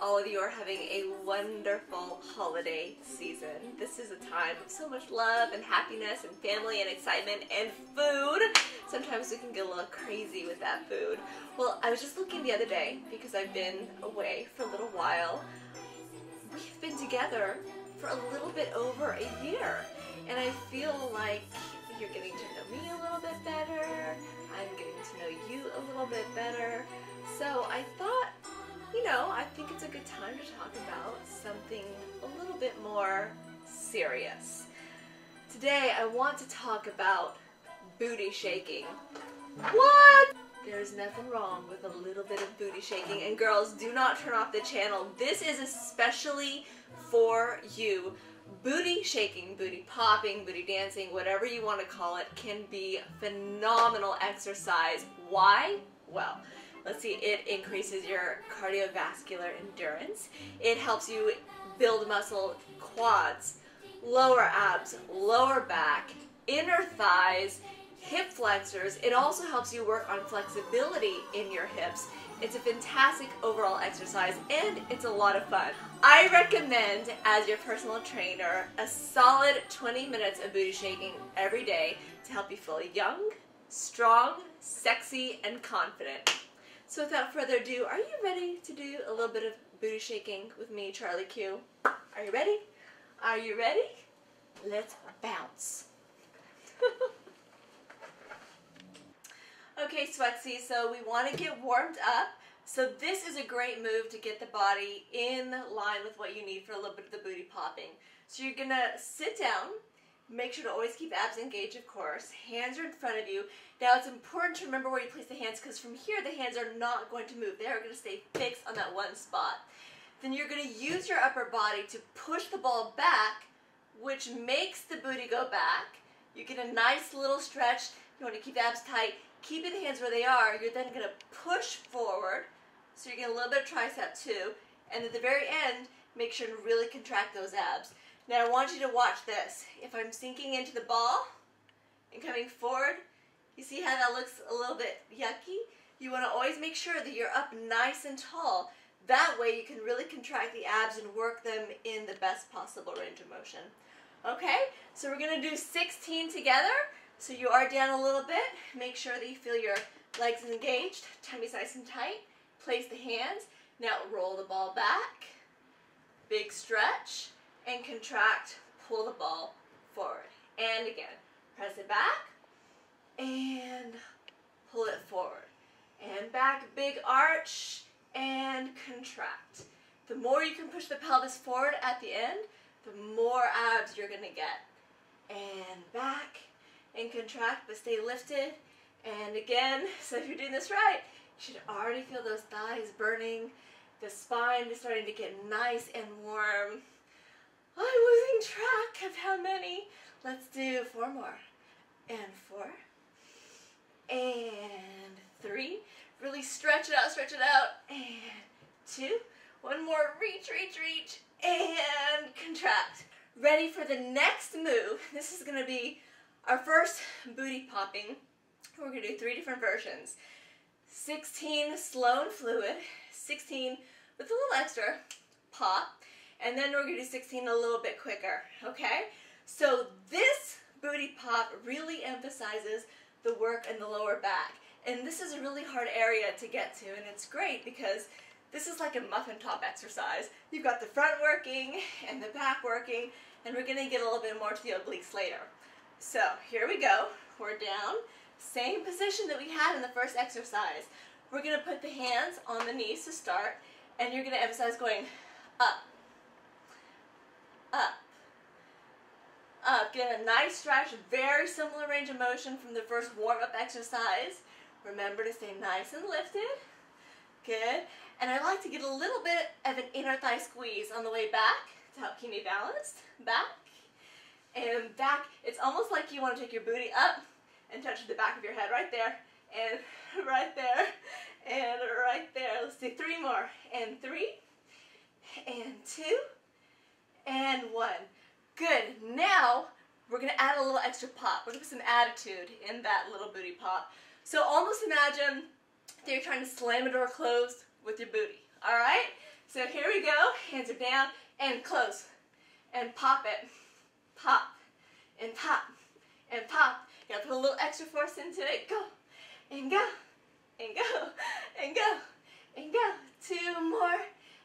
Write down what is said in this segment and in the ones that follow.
all of you are having a wonderful holiday season. This is a time of so much love and happiness and family and excitement and food. Sometimes we can get a little crazy with that food. Well, I was just looking the other day because I've been away for a little while. We've been together for a little bit over a year, and I feel like you're getting to know me a little bit better. I'm getting to know you a little bit better. So I thought, I think it's a good time to talk about something a little bit more serious. Today I want to talk about booty shaking. What? There's nothing wrong with a little bit of booty shaking, and girls, do not turn off the channel. This is especially for you. Booty shaking, booty popping, booty dancing, whatever you want to call it, can be phenomenal exercise. Why? Well, let's see, it increases your cardiovascular endurance. It helps you build muscle, quads, lower abs, lower back, inner thighs, hip flexors. It also helps you work on flexibility in your hips. It's a fantastic overall exercise, and it's a lot of fun. I recommend, as your personal trainer, a solid 20 minutes of booty shaking every day to help you feel young, strong, sexy, and confident. So without further ado, are you ready to do a little bit of booty shaking with me, Charlie Q? Are you ready? Are you ready? Let's bounce. Okay, Sweatsy, so we want to get warmed up. So this is a great move to get the body in line with what you need for a little bit of the booty popping. So you're going to sit down. Make sure to always keep abs engaged, of course. Hands are in front of you. Now it's important to remember where you place the hands, because from here the hands are not going to move. They are going to stay fixed on that one spot. Then you're going to use your upper body to push the ball back, which makes the booty go back. You get a nice little stretch. You want to keep the abs tight. Keeping the hands where they are, you're then going to push forward. So you get a little bit of tricep too. And at the very end, make sure to really contract those abs. Now I want you to watch this. If I'm sinking into the ball and coming forward, you see how that looks a little bit yucky? You want to always make sure that you're up nice and tall. That way you can really contract the abs and work them in the best possible range of motion. Okay, so we're going to do 16 together. So you are down a little bit. Make sure that you feel your legs engaged, tummy's nice and tight. Place the hands. Now roll the ball back. Big stretch. And contract, pull the ball forward. And again, press it back. And pull it forward. And back, big arch. And contract. The more you can push the pelvis forward at the end, the more abs you're going to get. And back. And contract, but stay lifted. And again, so if you're doing this right, you should already feel those thighs burning. The spine is starting to get nice and warm. I'm losing track of how many. Let's do 4 more. And 4. And 3. Really stretch it out. And 2. 1 more. Reach, reach, reach. And contract. Ready for the next move. This is going to be our first booty popping. We're going to do 3 different versions. 16 slow and fluid, 16 with a little extra pop, and then we're going to do 16 a little bit quicker, okay? So this booty pop really emphasizes the work in the lower back, and this is a really hard area to get to, and it's great because this is like a muffin top exercise. You've got the front working and the back working, and we're going to get a little bit more to the obliques later. So here we go. We're down. Same position that we had in the first exercise. We're going to put the hands on the knees to start, and you're going to emphasize going up, up, up. Get a nice stretch, very similar range of motion from the first warm-up exercise. Remember to stay nice and lifted. Good. And I like to get a little bit of an inner thigh squeeze on the way back to help keep me balanced. Back and back. It's almost like you want to take your booty up and touch the back of your head right there, and right there, and right there. Let's do 3 more. And 3, and 2, and 1. Good. Now we're going to add a little extra pop. We're going to put some attitude in that little booty pop. So almost imagine that you're trying to slam a door closed with your booty. All right? So here we go. Hands are down and close. And pop it. Pop. And pop. And pop. You gotta put a little extra force into it. Go. And go. And go. And go. And go. 2 more.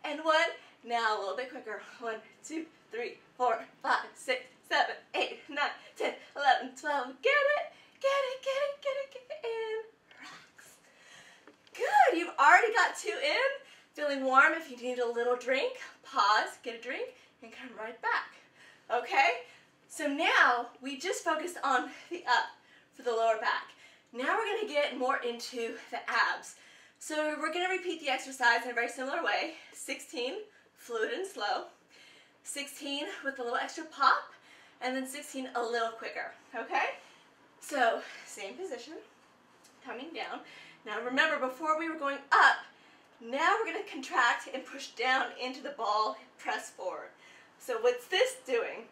And 1. Now a little bit quicker. 1, 2, 3, 4, 5, 6, 7, 8, 9, 10, 11, 12. Get it. Get it. Get it. Get it. Get it. And relax. Good. You've already got 2 in. Feeling warm. If you need a little drink, pause, get a drink, and come right back. Okay? So now we just focused on the up for the lower back. Now we're going to get more into the abs. So we're going to repeat the exercise in a very similar way. 16, fluid and slow. 16 with a little extra pop, and then 16 a little quicker. Okay? So same position, coming down. Now remember, before we were going up, now we're going to contract and push down into the ball, press forward. So what's this doing?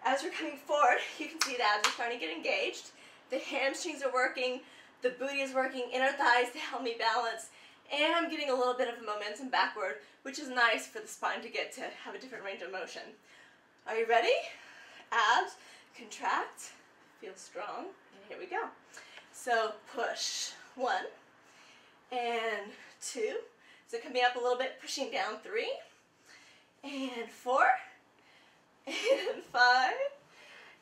As we're coming forward, you can see the abs are starting to get engaged. The hamstrings are working, the booty is working, inner thighs to help me balance, and I'm getting a little bit of momentum backward, which is nice for the spine to get to have a different range of motion. Are you ready? Abs, contract, feel strong, and here we go. So push, 1, and 2. So coming up a little bit, pushing down, 3, and 4, and 5,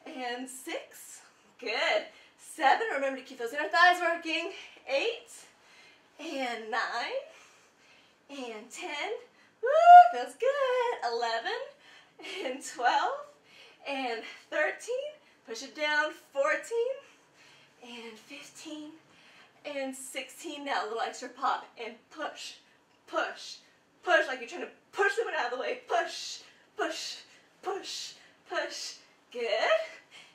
and 6. Good. 7. Remember to keep those inner thighs working. 8, and 9, and 10. Woo, feels good. 11, and 12, and 13. Push it down. 14, and 15, and 16. Now a little extra pop and push. Push, push, like you're trying to push someone out of the way. Push, push, push, push. Good.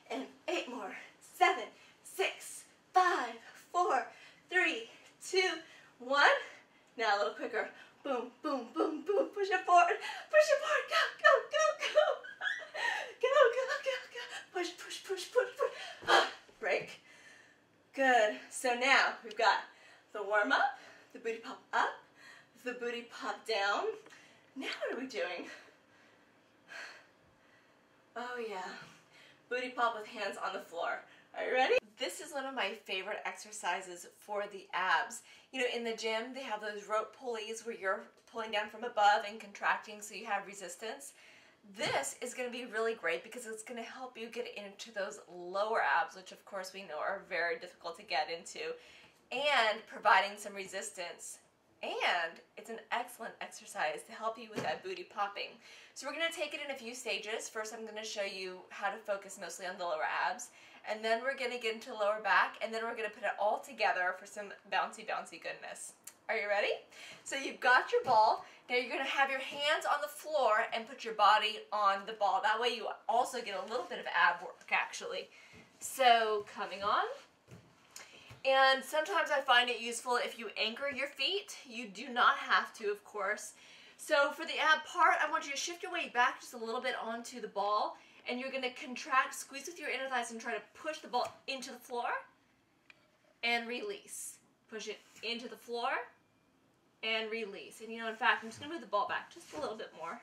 And 8 more. 7, 6, 5, 4, 3, 2, 1. Now a little quicker. Boom, boom, boom, boom. Push it forward. Push it forward. Go, go, go, go. Go, go, go, go. Push, push, push, push, push. Break. Good. So now we've got the warm up, the booty pop up, the booty pop down. Now what are we doing? Oh yeah, booty pop with hands on the floor. Are you ready? This is one of my favorite exercises for the abs. You know, in the gym, they have those rope pulleys where you're pulling down from above and contracting so you have resistance. This is going to be really great because it's going to help you get into those lower abs, which of course we know are very difficult to get into, and providing some resistance. And it's an excellent exercise to help you with that booty popping. So we're going to take it in a few stages. First, I'm going to show you how to focus mostly on the lower abs. And then we're going to get into lower back. And then we're going to put it all together for some bouncy, bouncy goodness. Are you ready? So you've got your ball. Now you're going to have your hands on the floor and put your body on the ball. That way you also get a little bit of ab work, actually. So coming on. And sometimes I find it useful if you anchor your feet. You do not have to, of course. So for the ab part, I want you to shift your weight back just a little bit onto the ball. And you're going to contract, squeeze with your inner thighs and try to push the ball into the floor. And release. Push it into the floor. And release. And you know, in fact, I'm just going to move the ball back just a little bit more.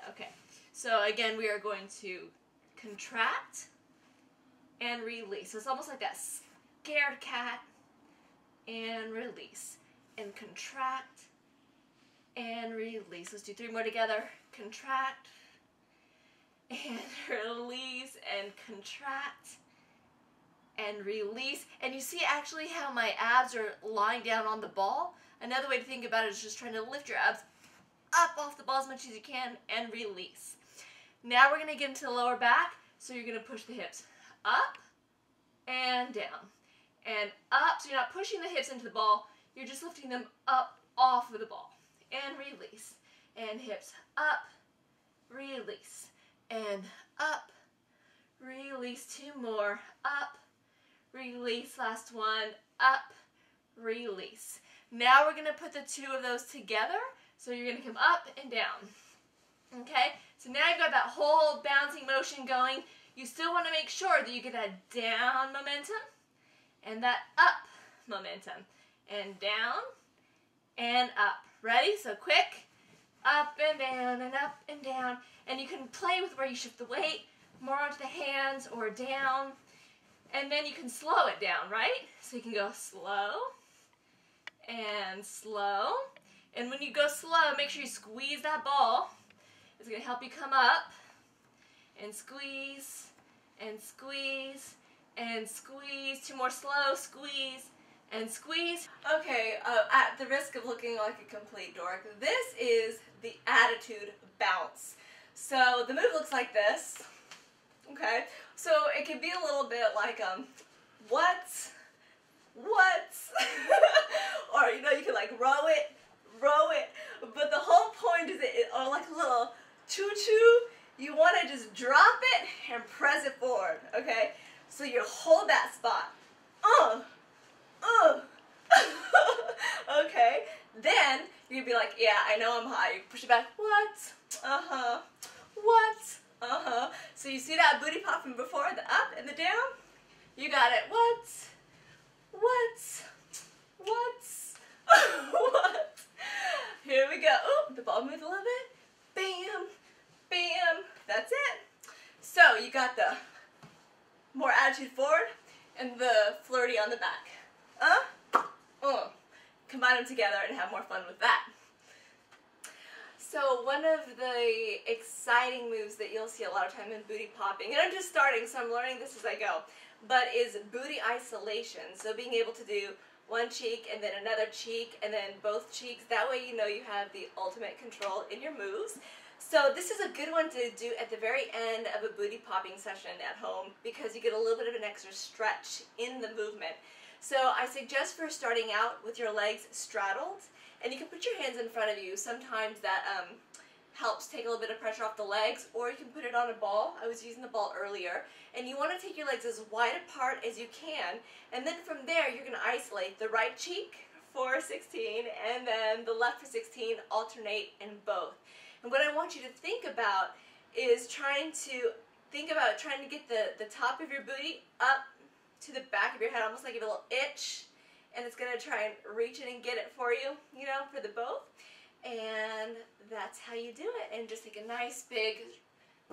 Okay. So again, we are going to contract and release. So it's almost like that scared cat, and release, and contract, and release. Let's do 3 more together. Contract, and release, and contract, and release. And you see actually how my abs are lying down on the ball? Another way to think about it is just trying to lift your abs up off the ball as much as you can, and release. Now we're going to get into the lower back, so you're going to push the hips up and down. And up, so you're not pushing the hips into the ball, you're just lifting them up off of the ball. And release. And hips up, release. And up, release. 2 more, up, release. Last one, up, release. Now we're going to put the 2 of those together, so you're going to come up and down. Okay, so now you've got that whole bouncing motion going. You still want to make sure that you get that down momentum, and that up momentum, and down, and up. Ready? So quick. up and down and up and down. And you can play with where you shift the weight, more onto the hands or down. And then you can slow it down, right? So you can go slow and slow. And when you go slow, make sure you squeeze that ball. It's going to help you come up and squeeze and squeeze and squeeze. 2 more slow, squeeze and squeeze. Okay, at the risk of looking like a complete dork, this is the attitude bounce. So the move looks like this. Okay, so it can be a little bit like what, or you know, you can like row it, but the whole point is or like a little choo-choo. You want to just drop it and press it forward. Okay, so you hold that spot. Okay, then you'd be like, yeah, I know I'm high. You push it back. What? What? So you see that booty pop from before, the up and the down? You got it. What? Here we go. Oh, the ball moved a little bit. Bam, bam. That's it. So you got the more attitude forward and the flirty on the back. Combine them together and have more fun with that. So one of the exciting moves that you'll see a lot of time in booty popping, and I'm just starting, so I'm learning this as I go, but is booty isolation. So being able to do one cheek and then another cheek and then both cheeks. That way you know you have the ultimate control in your moves. So this is a good one to do at the very end of a booty popping session at home because you get a little bit of an extra stretch in the movement. So I suggest for starting out with your legs straddled, and you can put your hands in front of you. Sometimes that helps take a little bit of pressure off the legs, or you can put it on a ball. I was using the ball earlier. And you want to take your legs as wide apart as you can, and then from there you're going to isolate the right cheek for 16 and then the left for 16, alternate in both. And what I want you to think about is trying to get the top of your booty up to the back of your head, almost like you have a little itch, and it's going to try and reach it and get it for you, you know, for the both. And that's how you do it. And just take a nice big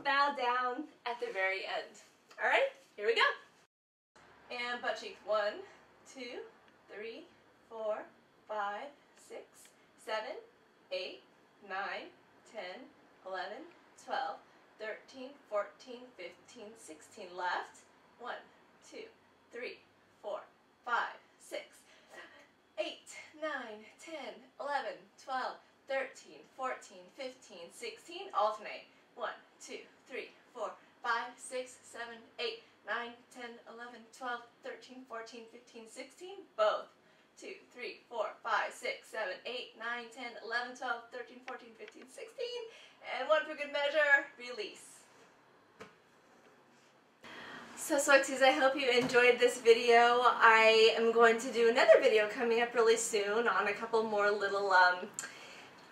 bow down at the very end. All right, here we go. And butt cheeks. 1, 2, 3, 4, 5, 6, 7, 8, 9, 10, 11, 12, 13, 14, 15, 16. Left. 1, 2, 3, 4, 5, 6, 7, 8, 9, 10, 11, 12, 13, 14, 15, 16. Alternate. 1, 2, 3, 4, 5, 6, 7, 8, 9, 10, 11, 12, 13, 14, 15, 16. Both. 2, 3, 4, 5, 6, 7, 8, 9, 10, 11, 12, 13, 14, 15, 16. And one for good measure. Release. So Swexies, I hope you enjoyed this video. I am going to do another video coming up really soon on a couple more little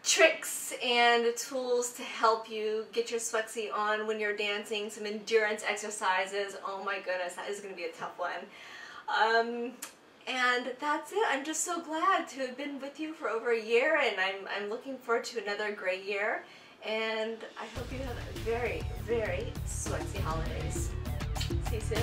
tricks and tools to help you get your Swexy on when you're dancing, some endurance exercises. Oh my goodness, that is going to be a tough one. And that's it. I'm just so glad to have been with you for over a year, and I'm looking forward to another great year. And I hope you have a very, very Swexy holidays. See you soon.